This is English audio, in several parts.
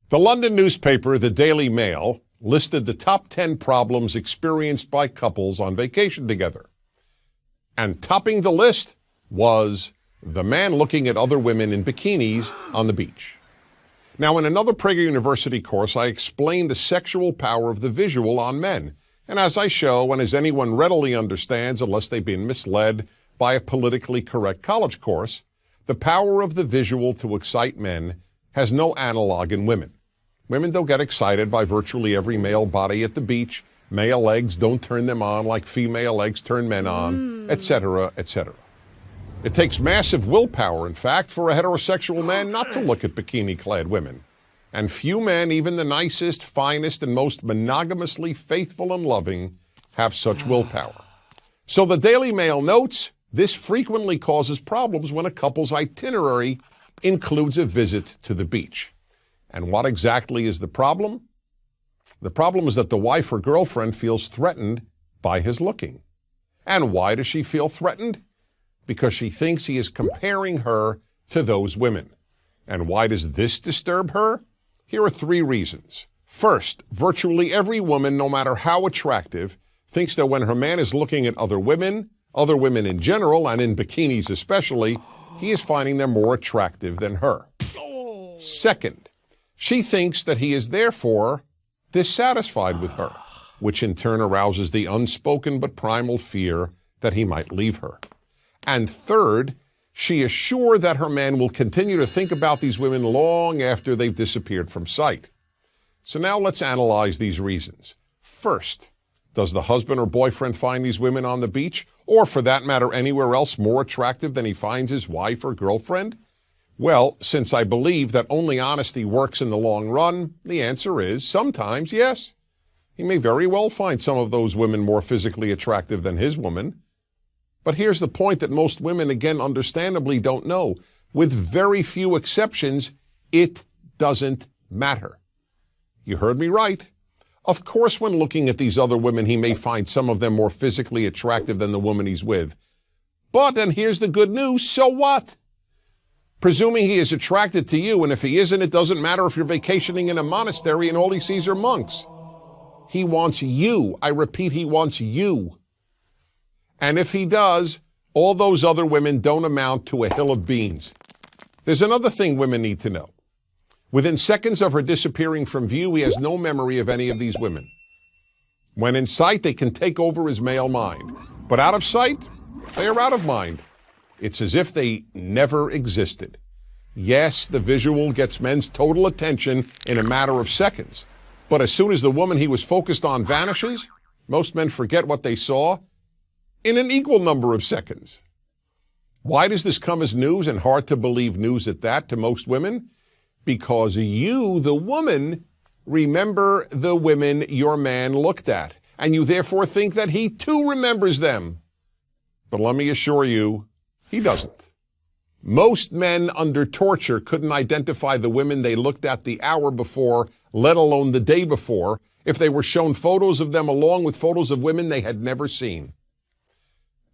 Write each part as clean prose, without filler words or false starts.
The London newspaper, the Daily Mail, listed the top 10 problems experienced by couples on vacation together. And topping the list was the man looking at other women in bikinis on the beach. Now, in another Prager University course, I explained the sexual power of the visual on men. And as I show, and as anyone readily understands, unless they've been misled by a politically correct college course, the power of the visual to excite men has no analog in women. Women don't get excited by virtually every male body at the beach. Male legs don't turn them on like female legs turn men on, etc., etc. It takes massive willpower, in fact, for a heterosexual man not to look at bikini-clad women. And few men, even the nicest, finest, and most monogamously faithful and loving, have such willpower. So the Daily Mail notes, this frequently causes problems when a couple's itinerary includes a visit to the beach. And what exactly is the problem? The problem is that the wife or girlfriend feels threatened by his looking. And why does she feel threatened? Because she thinks he is comparing her to those women. And why does this disturb her? Here are 3 reasons. First, virtually every woman, no matter how attractive, thinks that when her man is looking at other women in general, and in bikinis especially, he is finding them more attractive than her. Second, she thinks that he is therefore dissatisfied with her, which in turn arouses the unspoken but primal fear that he might leave her. And third, she is sure that her man will continue to think about these women long after they've disappeared from sight. So now let's analyze these reasons. First, does the husband or boyfriend find these women on the beach, or for that matter anywhere else, more attractive than he finds his wife or girlfriend? Well, since I believe that only honesty works in the long run, the answer is sometimes yes. He may very well find some of those women more physically attractive than his woman. But here's the point that most women, again, understandably don't know. With very few exceptions, it doesn't matter. You heard me right. Of course, when looking at these other women, he may find some of them more physically attractive than the woman he's with. But, and here's the good news, so what? Presuming he is attracted to you, and if he isn't, it doesn't matter if you're vacationing in a monastery and all he sees are monks. He wants you. I repeat, he wants you. And if he does, all those other women don't amount to a hill of beans. There's another thing women need to know. Within seconds of her disappearing from view, he has no memory of any of these women. When in sight, they can take over his male mind. But out of sight, they are out of mind. It's as if they never existed. Yes, the visual gets men's total attention in a matter of seconds. But as soon as the woman he was focused on vanishes, most men forget what they saw in an equal number of seconds. Why does this come as news, and hard to believe news at that, to most women? Because you, the woman, remember the women your man looked at, and you therefore think that he too remembers them. But let me assure you, he doesn't. Most men under torture couldn't identify the women they looked at the hour before, let alone the day before, if they were shown photos of them along with photos of women they had never seen.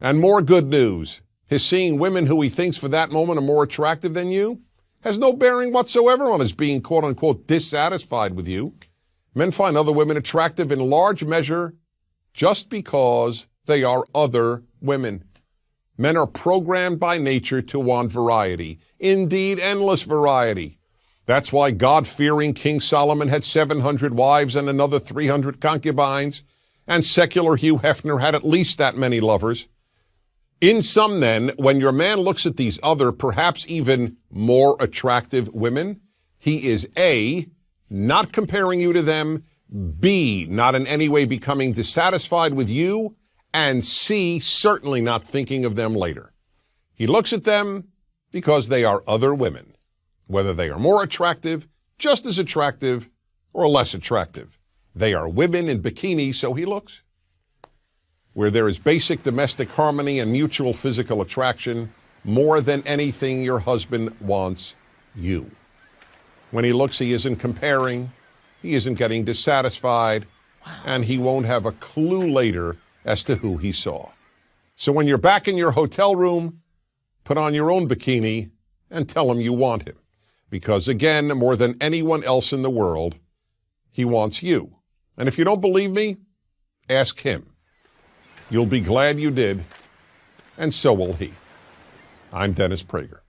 And more good news, his seeing women who he thinks for that moment are more attractive than you has no bearing whatsoever on his being quote-unquote dissatisfied with you. Men find other women attractive in large measure just because they are other women. Men are programmed by nature to want variety, indeed endless variety. That's why God-fearing King Solomon had 700 wives and another 300 concubines, and secular Hugh Hefner had at least that many lovers. In sum, then, when your man looks at these other, perhaps even more attractive women, he is A, not comparing you to them, B, not in any way becoming dissatisfied with you, and C, certainly not thinking of them later. He looks at them because they are other women, whether they are more attractive, just as attractive, or less attractive. They are women in bikinis, so he looks. Where there is basic domestic harmony and mutual physical attraction, more than anything, your husband wants you. When he looks, he isn't comparing, he isn't getting dissatisfied, and he won't have a clue later as to who he saw. So when you're back in your hotel room, put on your own bikini and tell him you want him. Because again, more than anyone else in the world, he wants you. And if you don't believe me, ask him. You'll be glad you did, and so will he. I'm Dennis Prager.